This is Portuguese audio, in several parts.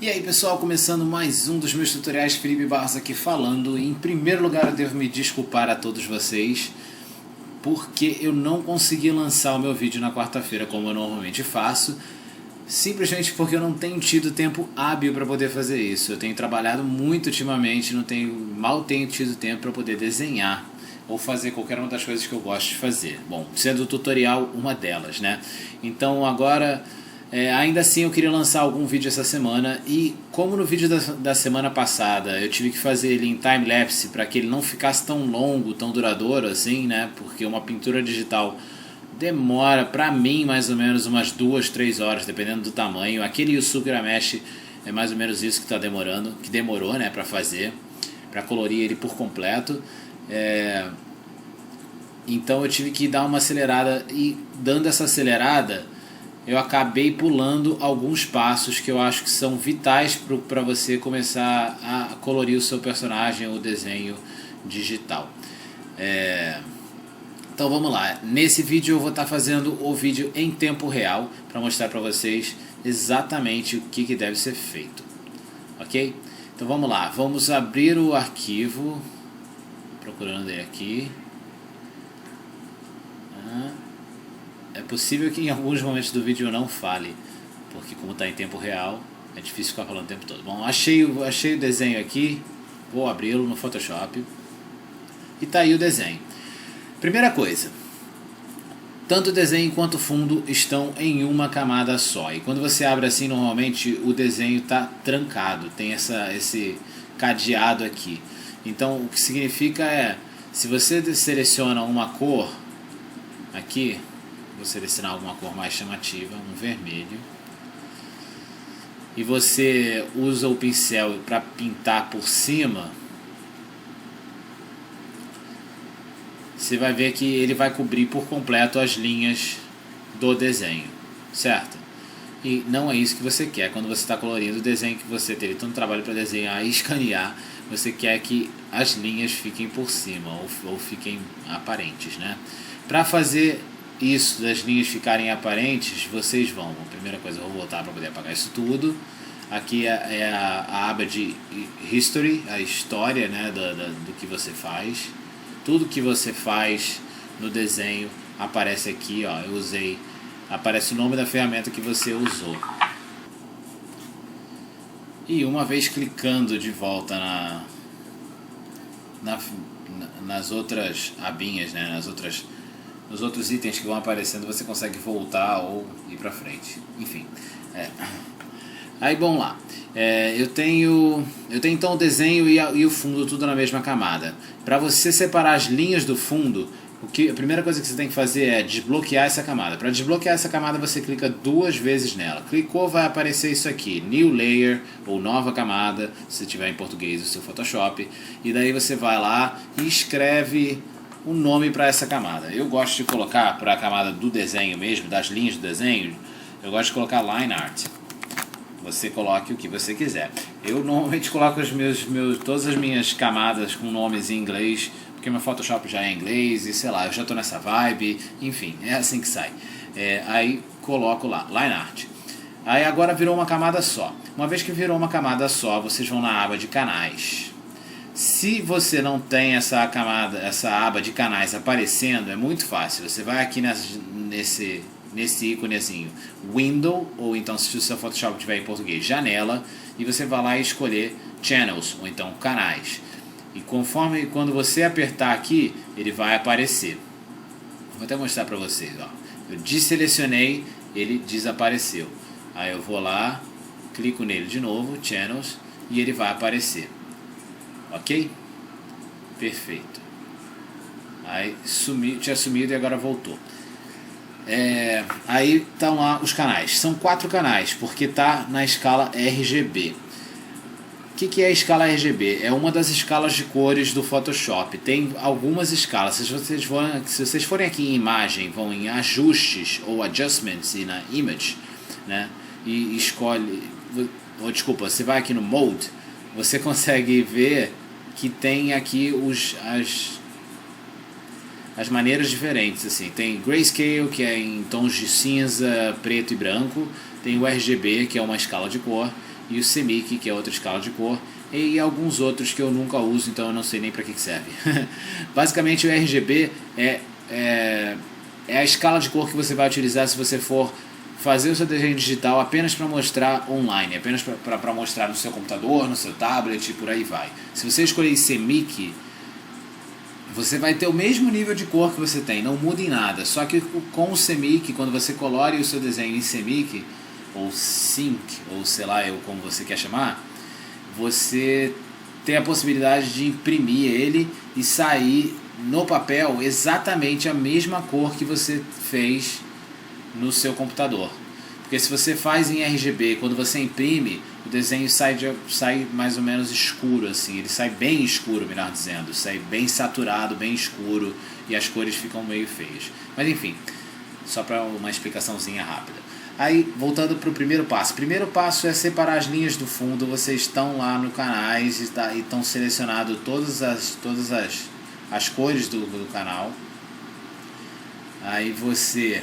E aí pessoal, começando mais um dos meus tutoriais, Felipe Barros aqui falando. Em primeiro lugar eu devo me desculpar a todos vocês, porque eu não consegui lançar o meu vídeo na quarta-feira como eu normalmente faço, simplesmente porque eu não tenho tido tempo hábil para poder fazer isso. Eu tenho trabalhado muito ultimamente, mal tenho tido tempo para poder desenhar ou fazer qualquer uma das coisas que eu gosto de fazer. Bom, sendo o tutorial uma delas, né? Então agora... ainda assim eu queria lançar algum vídeo essa semana, e como no vídeo da semana passada eu tive que fazer ele em time-lapse para que ele não ficasse tão longo, tão duradouro assim, né? Porque uma pintura digital demora, pra mim, mais ou menos umas 2-3 horas, dependendo do tamanho. Aquele Yusuke Urameshi é mais ou menos isso que tá demorando, que demorou, né, para fazer, para colorir ele por completo. Então eu tive que dar uma acelerada, e dando essa acelerada eu acabei pulando alguns passos que eu acho que são vitais para você começar a colorir o seu personagem ou desenho digital. Então vamos lá, nesse vídeo eu vou estar fazendo o vídeo em tempo real para mostrar para vocês exatamente o que deve ser feito, ok? Então vamos lá, vamos abrir o arquivo, procurando ele aqui. É possível que em alguns momentos do vídeo eu não fale, porque como está em tempo real, é difícil ficar falando o tempo todo. Bom, achei o desenho aqui, vou abri-lo no Photoshop, e está aí o desenho. Primeira coisa, tanto o desenho quanto o fundo estão em uma camada só, e quando você abre assim, normalmente o desenho está trancado, tem esse cadeado aqui. Então o que significa se você seleciona uma cor aqui, vou selecionar alguma cor mais chamativa, um vermelho, e você usa o pincel para pintar por cima, você vai ver que ele vai cobrir por completo as linhas do desenho, certo? E não é isso que você quer quando você está colorindo o desenho que você teve tanto trabalho para desenhar e escanear. Você quer que as linhas fiquem por cima ou fiquem aparentes, né? Para fazer isso, das linhas ficarem aparentes, vocês vão... A primeira coisa, eu vou voltar para poder apagar isso tudo. Aqui é a aba de History, a história, né, do que você faz. Tudo que você faz no desenho aparece aqui, ó. Aparece o nome da ferramenta que você usou. E uma vez clicando de volta nas outras abinhas, né, nos outros itens que vão aparecendo, você consegue voltar ou ir pra frente. Enfim. Aí, bom lá. Eu tenho então o desenho e o fundo tudo na mesma camada. Para você separar as linhas do fundo, a primeira coisa que você tem que fazer é desbloquear essa camada. Para desbloquear essa camada, você clica 2 vezes nela. Clicou, vai aparecer isso aqui, New Layer, ou nova camada, se tiver em português o seu Photoshop. E daí você vai lá e escreve um nome para essa camada. Eu gosto de colocar para a camada do desenho mesmo, das linhas do desenho, eu gosto de colocar Line Art. Você coloque o que você quiser. Eu normalmente coloco todas as minhas camadas com nomes em inglês, porque meu Photoshop já é em inglês, e sei lá, eu já estou nessa vibe, enfim, é assim que sai. Aí coloco lá, Line Art. Aí agora virou uma camada só. Uma vez que virou uma camada só, vocês vão na aba de canais. Se você não tem essa aba de canais aparecendo, é muito fácil. Você vai aqui nesse íconezinho Window, ou então, se o seu Photoshop tiver em português, Janela, e você vai lá e escolher Channels, ou então Canais. E quando você apertar aqui, ele vai aparecer. Vou até mostrar para vocês, ó. Eu desselecionei, ele desapareceu. Aí eu vou lá, clico nele de novo, Channels, e ele vai aparecer. Ok? Perfeito. Aí tinha sumido e agora voltou. Aí estão lá os canais. São 4 canais, porque está na escala RGB. O que é a escala RGB? É uma das escalas de cores do Photoshop. Tem algumas escalas. Se vocês forem aqui em imagem, vão em ajustes ou adjustments e na image, né? E escolhe... desculpa, você vai aqui no mode, você consegue ver que tem aqui as maneiras diferentes, assim. Tem Grayscale, que é em tons de cinza, preto e branco. Tem o RGB, que é uma escala de cor. e o CMYK, que é outra escala de cor, e alguns outros que eu nunca uso, então eu não sei nem para que serve. Basicamente o RGB é a escala de cor que você vai utilizar se você for fazer o seu desenho digital apenas para mostrar online, apenas para mostrar no seu computador, no seu tablet e por aí vai. Se você escolher CMYK, você vai ter o mesmo nível de cor que você tem, não muda em nada. Só que com o CMYK, quando você colore o seu desenho em CMYK, ou Sync, ou sei lá como você quer chamar, você tem a possibilidade de imprimir ele e sair no papel exatamente a mesma cor que você fez no seu computador. Porque se você faz em RGB, quando você imprime, o desenho sai mais ou menos escuro, assim. Ele sai bem escuro, melhor dizendo. Sai bem saturado, bem escuro, e as cores ficam meio feias. Mas enfim, só para uma explicaçãozinha rápida. Aí, voltando para o primeiro passo. O primeiro passo é separar as linhas do fundo. Vocês estão lá no canais e estão selecionando todas as cores do canal. Aí você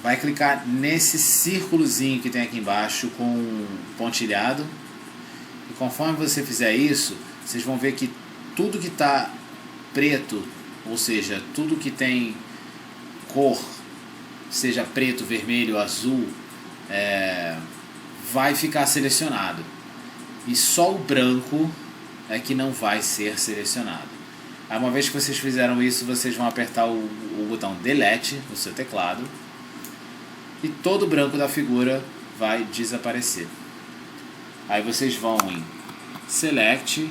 vai clicar nesse círculozinho que tem aqui embaixo com pontilhado. E conforme você fizer isso, vocês vão ver que tudo que está preto, ou seja, tudo que tem cor, seja preto, vermelho, azul, vai ficar selecionado. E só o branco é que não vai ser selecionado. Aí, uma vez que vocês fizeram isso, vocês vão apertar o botão Delete no seu teclado e todo o branco da figura vai desaparecer. Aí vocês vão em Select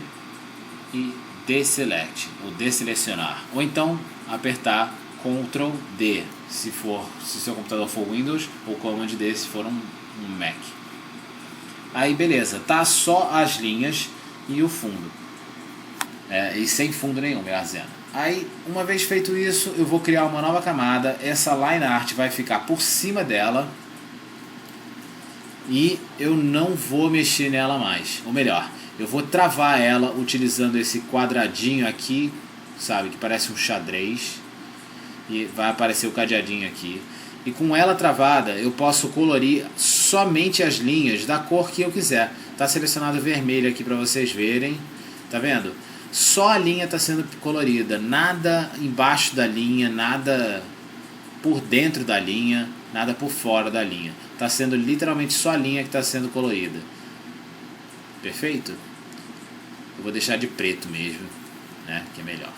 e Deselect, ou Deselecionar, ou então apertar Ctrl D se seu computador for Windows, ou Command D se for um Mac. Aí beleza, tá só as linhas e o fundo, e sem fundo nenhum, melhor dizendo. Aí, uma vez feito isso, eu vou criar uma nova camada. Essa line art vai ficar por cima dela e eu não vou mexer nela mais. Ou melhor, eu vou travar ela utilizando esse quadradinho aqui, sabe, que parece um xadrez, e vai aparecer o cadeadinho aqui. E com ela travada, eu posso colorir somente as linhas da cor que eu quiser. Está selecionado vermelho aqui para vocês verem. Tá vendo? Só a linha está sendo colorida. Nada embaixo da linha, nada por dentro da linha, nada por fora da linha. Está sendo literalmente só a linha que está sendo colorida. Perfeito? Eu vou deixar de preto mesmo, né? Que é melhor.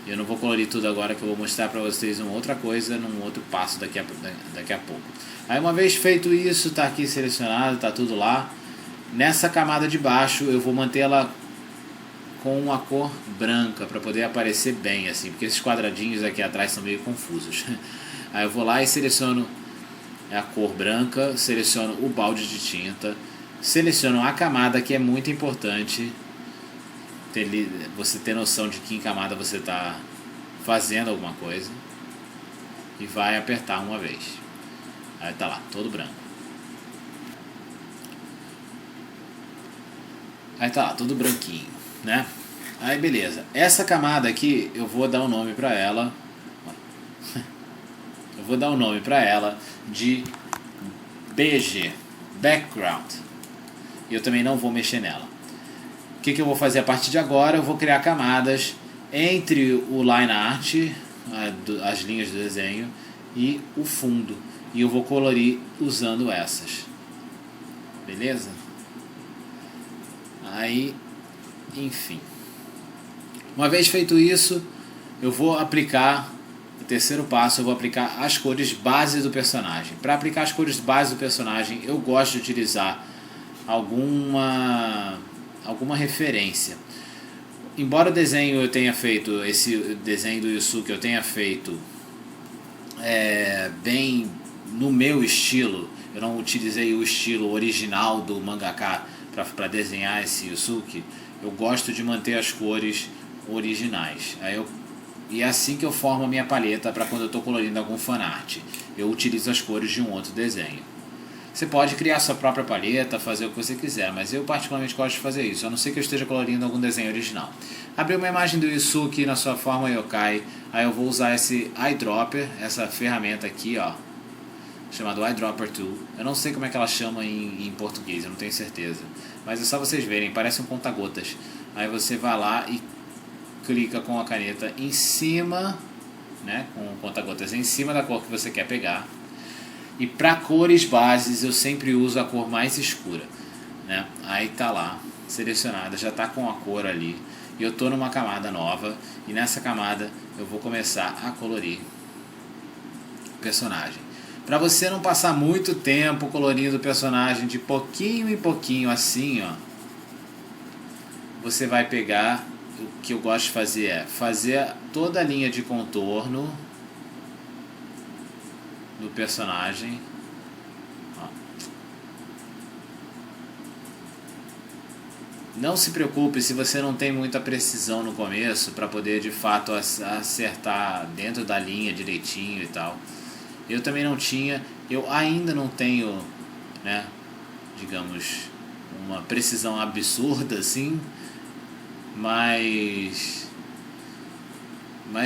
Eu não vou colorir tudo agora, que eu vou mostrar para vocês uma outra coisa num outro passo daqui a pouco. Aí, uma vez feito isso, está aqui selecionado, está tudo lá. Nessa camada de baixo eu vou manter ela com a cor branca para poder aparecer bem assim, porque esses quadradinhos aqui atrás são meio confusos. Aí eu vou lá e seleciono a cor branca, seleciono o balde de tinta, seleciono a camada, que é muito importante você ter noção de que em camada você está fazendo alguma coisa, e vai apertar uma vez. Aí tá lá, todo branco. Aí tá lá, tudo branquinho, né? Aí beleza. Essa camada aqui, eu vou dar um nome pra ela. Eu vou dar um nome pra ela de BG, Background. E eu também não vou mexer nela. O que eu vou fazer a partir de agora? Eu vou criar camadas entre o line art, as linhas do desenho, e o fundo. E eu vou colorir usando essas. Beleza? Aí, enfim, uma vez feito isso, eu vou aplicar o terceiro passo. Eu vou aplicar as cores base do personagem. Para aplicar as cores base do personagem, eu gosto de utilizar alguma referência. Embora o desenho eu tenha feito, esse desenho do Yusuke eu tenha feito bem no meu estilo, eu não utilizei o estilo original do mangaka para desenhar esse Yusuke. Eu gosto de manter as cores originais. E é assim que eu formo a minha paleta para quando eu estou colorindo algum fanart. Eu utilizo as cores de um outro desenho. Você pode criar sua própria paleta, fazer o que você quiser, mas eu particularmente gosto de fazer isso, a não ser que eu esteja colorindo algum desenho original. Abri uma imagem do Yusuke na sua forma yokai, aí eu vou usar esse eyedropper, essa ferramenta aqui, ó, chamado Eyedropper Tool. Eu não sei como é que ela chama em português, eu não tenho certeza. Mas é só vocês verem, parece um conta-gotas. Aí você vai lá e clica com a caneta em cima, né, com o conta-gotas em cima da cor que você quer pegar. E para cores bases eu sempre uso a cor mais escura, né? Aí tá lá, selecionada, já tá com a cor ali. E eu tô numa camada nova e nessa camada eu vou começar a colorir o personagem. Para você não passar muito tempo colorindo o personagem de pouquinho em pouquinho assim, ó, você vai pegar, o que eu gosto de fazer é fazer toda a linha de contorno do personagem. Ó. Não se preocupe se você não tem muita precisão no começo para poder de fato acertar dentro da linha direitinho e tal. Eu também não tinha, eu ainda não tenho, né, digamos, uma precisão absurda assim, mas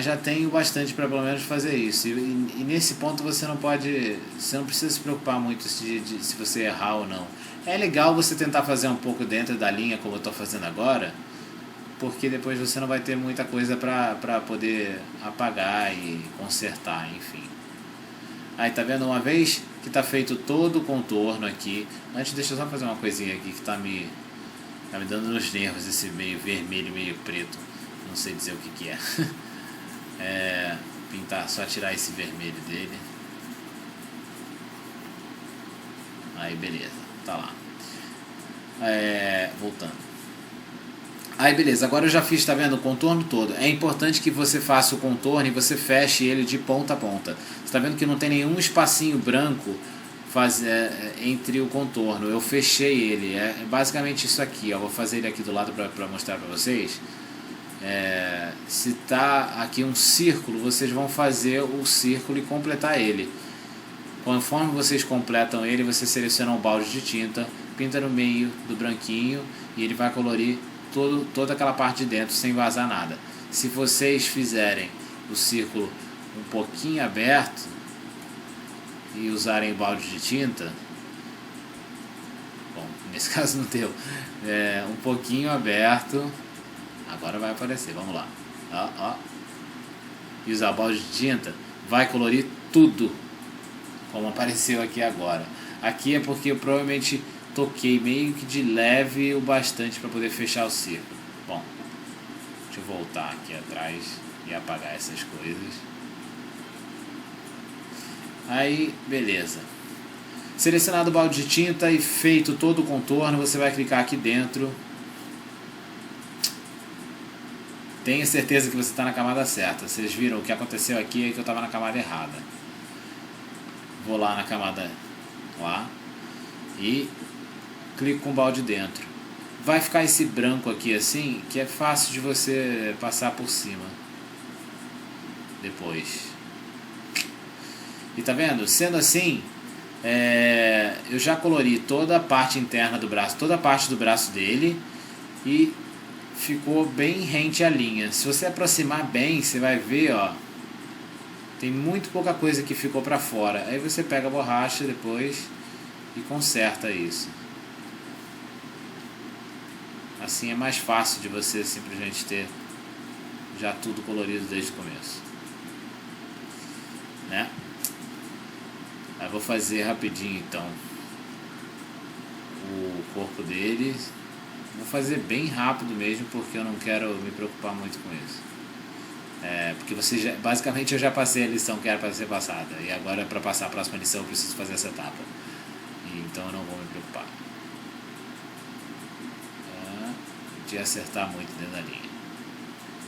já tenho bastante para pelo menos fazer isso. E nesse ponto você não precisa se preocupar muito se você errar ou não. É legal você tentar fazer um pouco dentro da linha como eu estou fazendo agora, porque depois você não vai ter muita coisa para poder apagar e consertar, enfim. Aí tá vendo, uma vez que tá feito todo o contorno aqui, antes deixa eu só fazer uma coisinha aqui que tá me dando nos nervos, esse meio vermelho e meio preto, não sei dizer o que é. Pintar, só tirar esse vermelho dele. Aí beleza, tá lá. Voltando. Aí beleza, agora eu já fiz, tá vendo, o contorno todo. É importante que você faça o contorno e você feche ele de ponta a ponta. Você tá vendo que não tem nenhum espacinho branco entre o contorno. Eu fechei ele, é basicamente isso aqui, ó. Vou fazer ele aqui do lado para mostrar para vocês. Se tá aqui um círculo, vocês vão fazer o círculo e completar ele. Conforme vocês completam ele, você seleciona um balde de tinta, pinta no meio do branquinho e ele vai colorir toda aquela parte de dentro sem vazar nada. Se vocês fizerem o círculo um pouquinho aberto e usarem o balde de tinta, bom, nesse caso não deu, um pouquinho aberto, agora vai aparecer, vamos lá, ó. E usar o balde de tinta, vai colorir tudo como apareceu aqui agora. Aqui é porque eu provavelmente toquei meio que de leve o bastante para poder fechar o círculo. Bom, deixa eu voltar aqui atrás e apagar essas coisas. Aí, beleza. Selecionado o balde de tinta e feito todo o contorno, você vai clicar aqui dentro. Tenha certeza que você está na camada certa. Vocês viram o que aconteceu aqui é que eu estava na camada errada. Vou lá na camada lá e clico com o balde dentro. Vai ficar esse branco aqui assim, que é fácil de você passar por cima depois. E tá vendo? Sendo assim, eu já colori toda a parte interna do braço, toda a parte do braço dele e ficou bem rente à linha. Se você aproximar bem, você vai ver, ó, tem muito pouca coisa que ficou para fora. Aí você pega a borracha depois e conserta isso. Assim é mais fácil de você simplesmente ter já tudo colorido desde o começo, né? Aí vou fazer rapidinho então o corpo dele. Vou fazer bem rápido mesmo, porque eu não quero me preocupar muito com isso. Porque basicamente eu já passei a lição que era para ser passada. E agora para passar a próxima lição eu preciso fazer essa etapa. Então eu não vou me preocupar de acertar muito dentro da linha.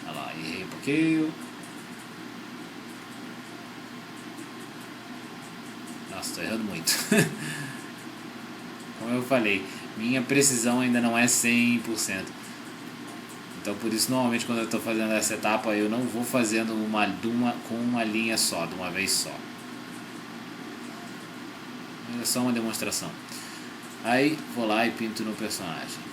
Olha lá, errei um pouquinho. Nossa, estou errando muito. Como eu falei, minha precisão ainda não é 100%. Então por isso normalmente quando eu estou fazendo essa etapa eu não vou fazendo com uma linha só, de uma vez só. É só uma demonstração. Aí vou lá e pinto no personagem.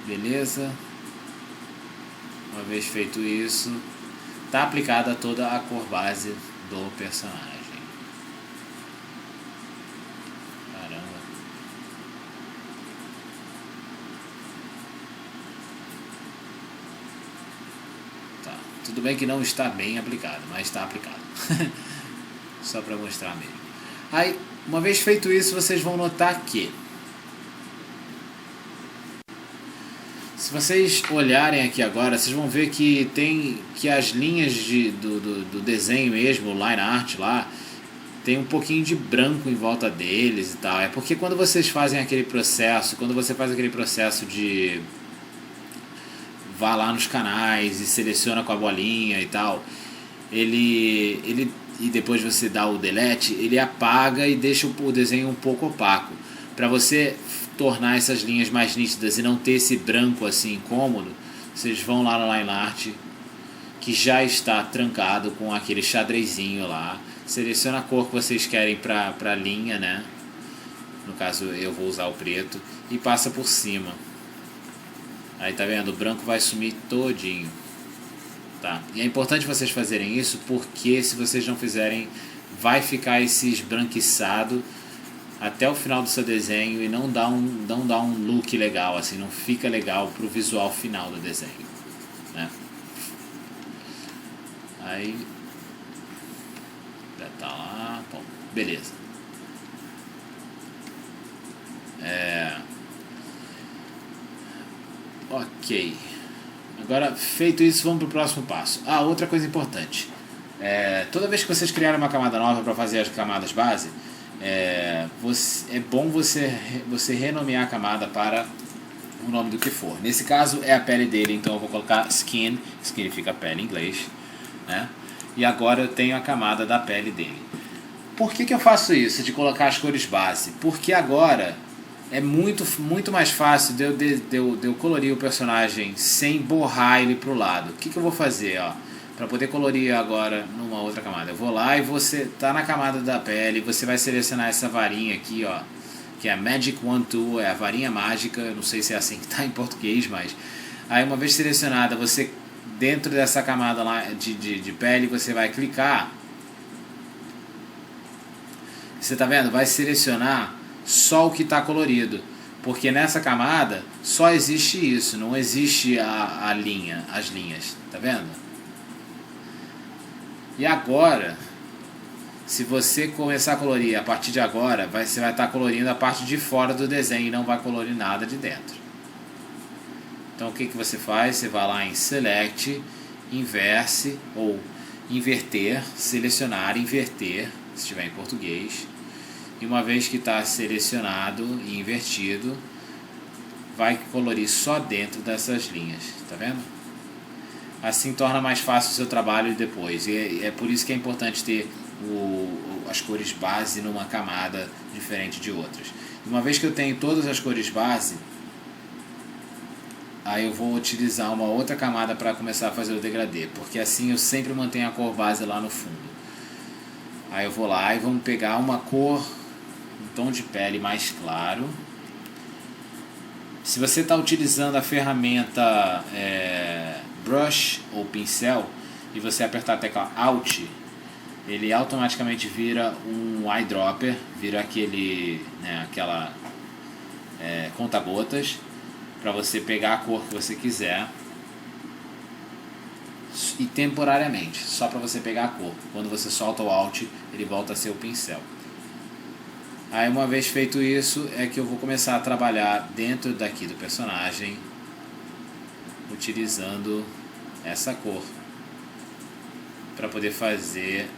Beleza. Uma vez feito isso, está aplicada toda a cor base do personagem. Caramba. Tá. Tudo bem que não está bem aplicado, mas está aplicado. Só para mostrar mesmo. Aí, uma vez feito isso, vocês vão notar que, se vocês olharem aqui agora, vocês vão ver que tem que as linhas do desenho mesmo, o line art lá, tem um pouquinho de branco em volta deles e tal. É porque quando vocês fazem aquele processo, quando você faz aquele processo de vá lá nos canais e seleciona com a bolinha e tal, ele e depois você dá o delete, ele apaga e deixa o desenho um pouco opaco. Para você tornar essas linhas mais nítidas e não ter esse branco assim incômodo, vocês vão lá no line art, que já está trancado com aquele xadrezinho lá, seleciona a cor que vocês querem para a linha, né? No caso eu vou usar o preto, e passa por cima. Aí tá vendo? O branco vai sumir todinho. Tá? E é importante vocês fazerem isso, porque se vocês não fizerem, vai ficar esse esbranquiçado até o final do seu desenho e não dá um look legal, assim, não fica legal pro visual final do desenho, né? Aí já tá lá, bom, beleza. Ok. Agora, feito isso, vamos para o próximo passo. Outra coisa importante. Toda vez que vocês criarem uma camada nova para fazer as camadas base, é bom você renomear a camada para o nome do que for. Nesse caso é a pele dele, então eu vou colocar skin, que significa pele em inglês, né? E agora eu tenho a camada da pele dele. Por que eu faço isso, de colocar as cores base? Porque agora é muito mais fácil de eu colorir o personagem sem borrar ele pro lado. O que eu vou fazer, ó, para poder colorir agora numa outra camada? Eu vou lá e você tá na camada da pele, você vai selecionar essa varinha aqui, ó, que é a Magic Wand Tool, é a varinha mágica, não sei se é assim que tá em português, mas aí uma vez selecionada, você dentro dessa camada lá de pele, você vai clicar. Você tá vendo? Vai selecionar só o que está colorido, porque nessa camada só existe isso, não existe a linha, as linhas, tá vendo? E agora, se você começar a colorir a partir de agora, você vai estar colorindo a parte de fora do desenho e não vai colorir nada de dentro. Então o que você faz? Você vai lá em Select, Inverse ou Inverter, selecionar, inverter, se estiver em português. E uma vez que está selecionado e invertido, vai colorir só dentro dessas linhas, tá vendo? Assim torna mais fácil o seu trabalho depois. E é por isso que é importante ter as cores base numa camada diferente de outras. E uma vez que eu tenho todas as cores base, aí eu vou utilizar uma outra camada para começar a fazer o degradê, porque assim eu sempre mantenho a cor base lá no fundo. Aí eu vou lá e vamos pegar uma cor, um tom de pele mais claro. Se você está utilizando a ferramenta Brush ou pincel e você apertar a tecla Alt, ele automaticamente vira um eyedropper, vira aquela conta-gotas, para você pegar a cor que você quiser e temporariamente, só para você pegar a cor. Quando você solta o Alt, ele volta a ser o pincel. Aí uma vez feito isso, é que eu vou começar a trabalhar dentro daqui do personagem, utilizando essa cor, para poder fazer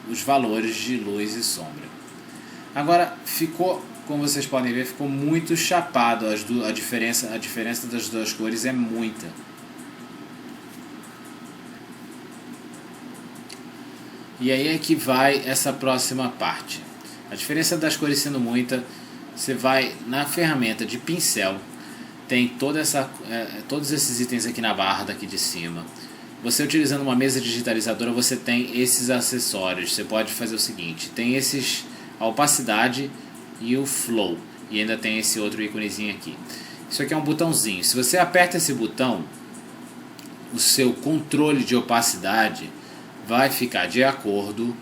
os valores de luz e sombra. Agora ficou, como vocês podem ver, ficou muito chapado. A diferença das duas cores é muita. E aí é que vai essa próxima parte. A diferença das cores sendo muita, você vai na ferramenta de pincel, tem todos esses itens aqui na barra daqui de cima. Você utilizando uma mesa digitalizadora, você tem esses acessórios. Você pode fazer o seguinte, tem a opacidade e o flow, e ainda tem esse outro íconezinho aqui. Isso aqui é um botãozinho. Se você aperta esse botão, o seu controle de opacidade vai ficar de acordo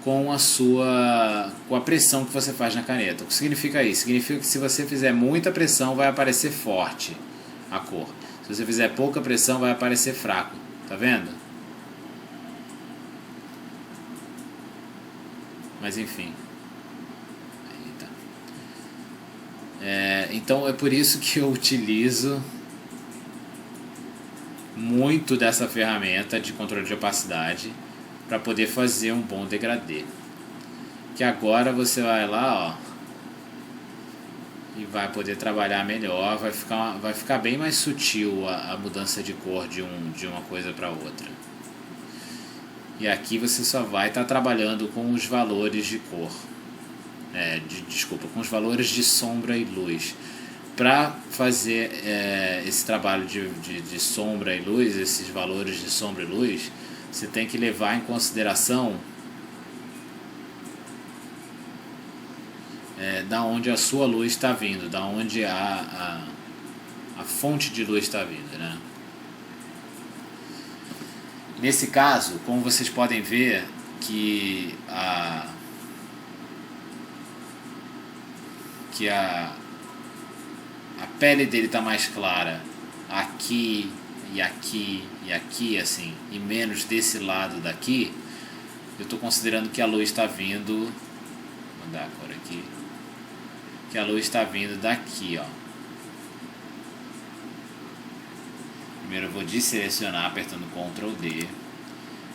com a pressão que você faz na caneta. O que significa isso? Significa que se você fizer muita pressão, vai aparecer forte a cor. Se você fizer pouca pressão, vai aparecer fraco. Tá vendo? Mas enfim. Aí tá. Então é por isso que eu utilizo muito dessa ferramenta de controle de opacidade para poder fazer um bom degradê. Que agora você vai lá, ó, e vai poder trabalhar melhor, vai ficar bem mais sutil a mudança de cor de uma coisa para outra. E aqui você só vai estar trabalhando com os valores de cor, com os valores de sombra e luz. Para fazer esse trabalho de sombra e luz, esses valores de sombra e luz, você tem que levar em consideração da onde a sua luz está vindo, da onde a fonte de luz está vindo, né? Nesse caso, como vocês podem ver, que a pele dele está mais clara aqui e aqui e aqui, assim, e menos desse lado daqui, eu estou considerando que a luz está vindo, vou mandar a cor aqui, que a luz está vindo daqui, ó. Primeiro eu vou desselecionar apertando Ctrl D.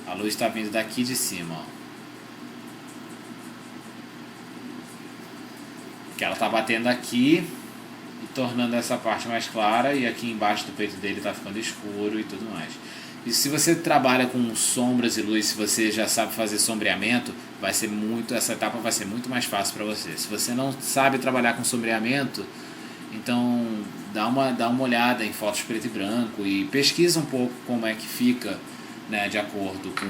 A luz está vindo daqui de cima, ó. Que ela está batendo aqui e tornando essa parte mais clara, e aqui embaixo do peito dele está ficando escuro e tudo mais. E se você trabalha com sombras e luz, se você já sabe fazer sombreamento, essa etapa vai ser muito mais fácil para você. Se você não sabe trabalhar com sombreamento, então dá uma olhada em fotos preto e branco e pesquisa um pouco como é que fica, né, de acordo com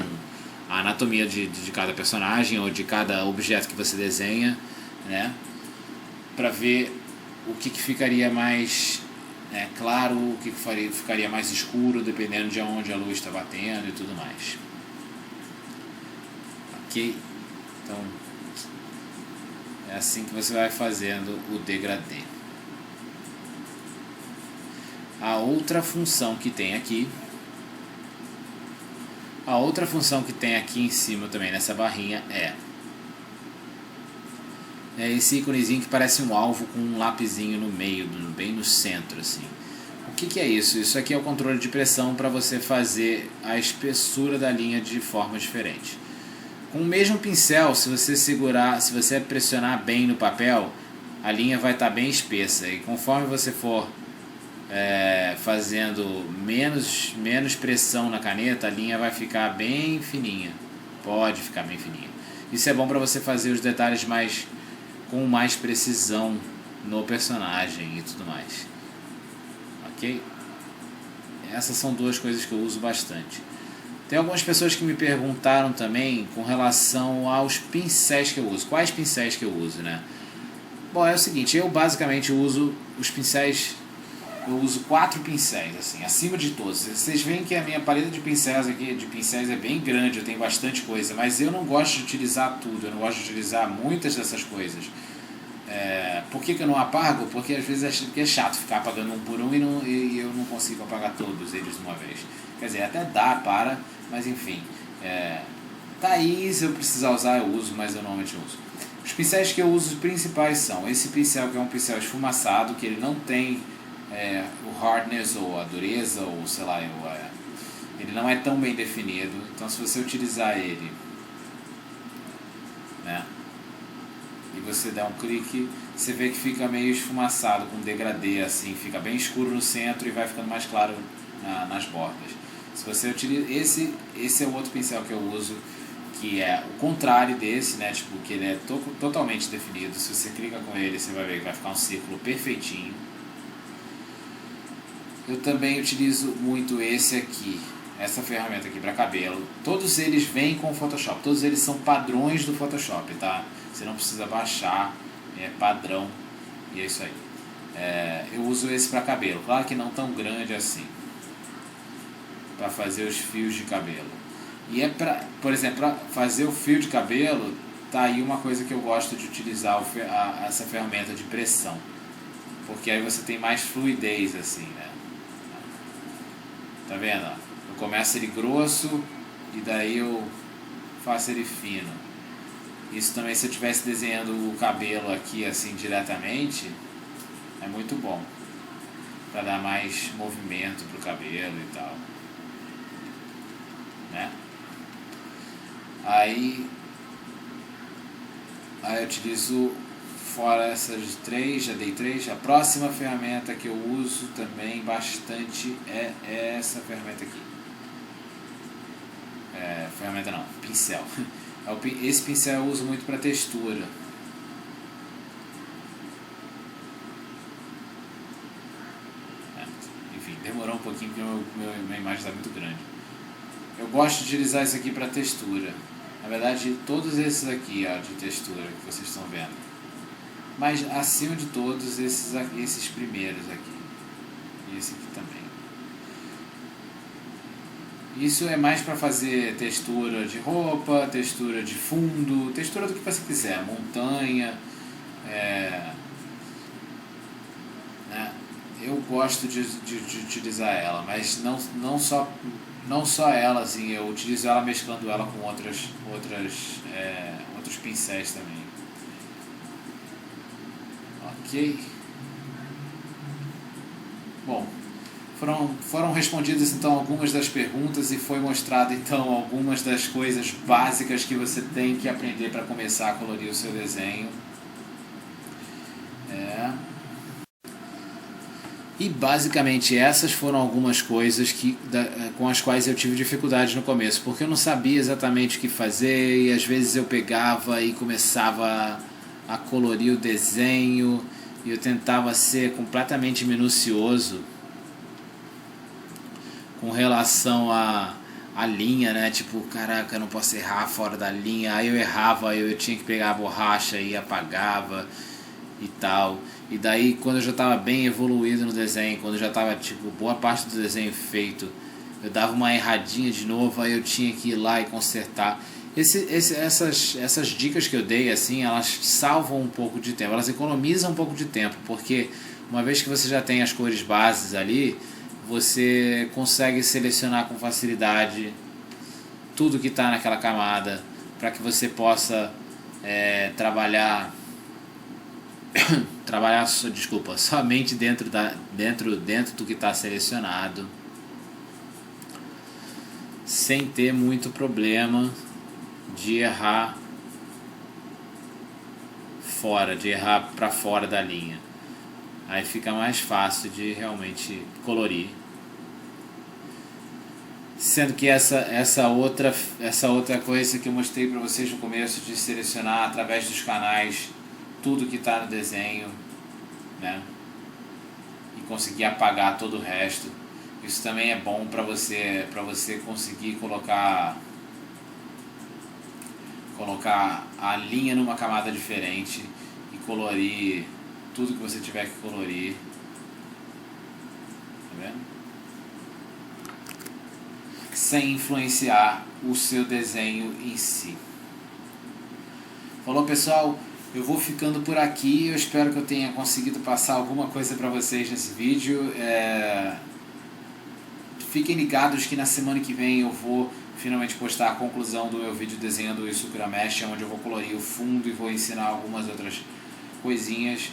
a anatomia de cada personagem ou de cada objeto que você desenha, né, para ver o que ficaria mais claro, o que ficaria mais escuro, dependendo de onde a luz está batendo e tudo mais. Ok? Então, é assim que você vai fazendo o degradê. A outra função que tem aqui em cima também, nessa barrinha, é esse íconezinho que parece um alvo com um lapisinho no meio, bem no centro, assim. O que é isso? Isso aqui é o controle de pressão para você fazer a espessura da linha de forma diferente. Com o mesmo pincel, se você pressionar bem no papel, a linha vai estar bem espessa, e conforme você for fazendo menos pressão na caneta, a linha vai ficar bem fininha. Pode ficar bem fininha. Isso é bom para você fazer os detalhes com mais precisão no personagem e tudo mais. Ok? Essas são duas coisas que eu uso bastante. Tem algumas pessoas que me perguntaram também com relação aos pincéis que eu uso. Quais pincéis que eu uso, né? Bom, é o seguinte, eu basicamente uso os pincéis. Eu uso 4 pincéis, assim, acima de todos. Vocês veem que a minha paleta de pincéis é bem grande, eu tenho bastante coisa, mas eu não gosto de utilizar tudo, eu não gosto de utilizar muitas dessas coisas. Por que eu não apago? Porque às vezes é chato ficar apagando um por um e eu não consigo apagar todos eles de uma vez. Quer dizer, até dá mas enfim. Tá aí, se eu precisar usar eu uso, mas eu normalmente uso. Os pincéis que eu uso principais são esse pincel, que é um pincel esfumaçado, que ele não tem o hardness ou a dureza, ou sei lá, ele não é tão bem definido. Então se você utilizar ele, né, e você der um clique, você vê que fica meio esfumaçado, com degradê, assim, fica bem escuro no centro e vai ficando mais claro nas bordas. Se você utiliza esse é o outro pincel que eu uso, que é o contrário desse, né, tipo, que ele é totalmente definido. Se você clica com ele, você vai ver que vai ficar um círculo perfeitinho. Eu também utilizo muito esse aqui, essa ferramenta aqui para cabelo. Todos eles vêm com o Photoshop, todos eles são padrões do Photoshop, tá? Você não precisa baixar, é padrão, e é isso aí. Eu uso esse para cabelo, claro que não tão grande assim. para fazer os fios de cabelo. E por exemplo, para fazer o fio de cabelo, tá aí uma coisa que eu gosto de utilizar essa ferramenta de pressão, porque aí você tem mais fluidez assim, né? Tá vendo? Eu começo ele grosso e daí eu faço ele fino. Isso também, se eu estivesse desenhando o cabelo aqui assim diretamente, é muito bom para dar mais movimento pro cabelo e tal, né? Aí eu utilizo, fora essas três, já dei três. A próxima ferramenta que eu uso também bastante é essa ferramenta aqui. Ferramenta não, pincel. Esse pincel eu uso muito para textura. Enfim, demorou um pouquinho porque minha imagem está muito grande. Eu gosto de utilizar isso aqui para textura. Na verdade, todos esses aqui, ó, de textura que vocês estão vendo. Mas acima de todos, esses primeiros aqui. E esse aqui também. Isso é mais para fazer textura de roupa, textura de fundo, textura do que você quiser, montanha. Né? Eu gosto de utilizar ela, mas não só ela, assim, eu utilizo ela mesclando ela com outros pincéis também. Ok. Bom, foram respondidas então algumas das perguntas e foi mostrado então algumas das coisas básicas que você tem que aprender para começar a colorir o seu desenho. E basicamente essas foram algumas coisas com as quais eu tive dificuldade no começo, porque eu não sabia exatamente o que fazer e às vezes eu pegava e começava a colorir o desenho e eu tentava ser completamente minucioso com relação à linha, né? Tipo, caraca, eu não posso errar fora da linha. Aí eu errava, eu tinha que pegar a borracha e apagava e tal. E daí, quando eu já estava bem evoluído no desenho, quando eu já estava, tipo, boa parte do desenho feito, eu dava uma erradinha de novo, aí eu tinha que ir lá e consertar. Essas dicas que eu dei, assim, elas salvam um pouco de tempo, elas economizam um pouco de tempo, porque uma vez que você já tem as cores bases ali, você consegue selecionar com facilidade tudo que está naquela camada, para que você possa trabalhar somente dentro do que está selecionado, sem ter muito problema de errar para fora da linha. Aí fica mais fácil de realmente colorir. Sendo que essa outra coisa que eu mostrei para vocês no começo, de selecionar através dos canais tudo que está no desenho, né? E conseguir apagar todo o resto. Isso também é bom para você conseguir colocar a linha numa camada diferente e colorir tudo que você tiver que colorir. Tá vendo? Sem influenciar o seu desenho em si. Falou, pessoal? Eu vou ficando por aqui. Eu espero que eu tenha conseguido passar alguma coisa para vocês nesse vídeo. Fiquem ligados que na semana que vem eu vou finalmente postar a conclusão do meu vídeo desenhando o Isukura Mesh, onde eu vou colorir o fundo e vou ensinar algumas outras coisinhas.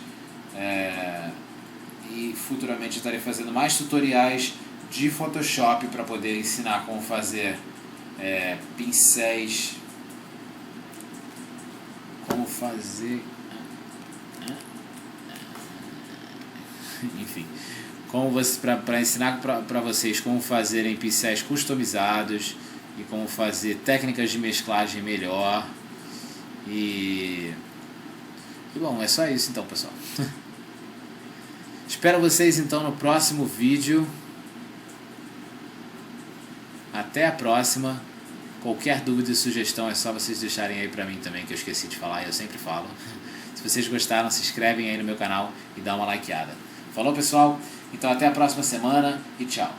E futuramente estarei fazendo mais tutoriais de Photoshop para poder ensinar como fazer pincéis, como fazer, enfim, para ensinar para vocês como fazerem pincéis customizados e como fazer técnicas de mesclagem melhor. E bom, é só isso então, pessoal. Espero vocês então no próximo vídeo. Até a próxima. Qualquer dúvida e sugestão é só vocês deixarem aí pra mim também, que eu esqueci de falar e eu sempre falo. Se vocês gostaram, se inscrevem aí no meu canal e dá uma likeada. Falou, pessoal? Então até a próxima semana e tchau.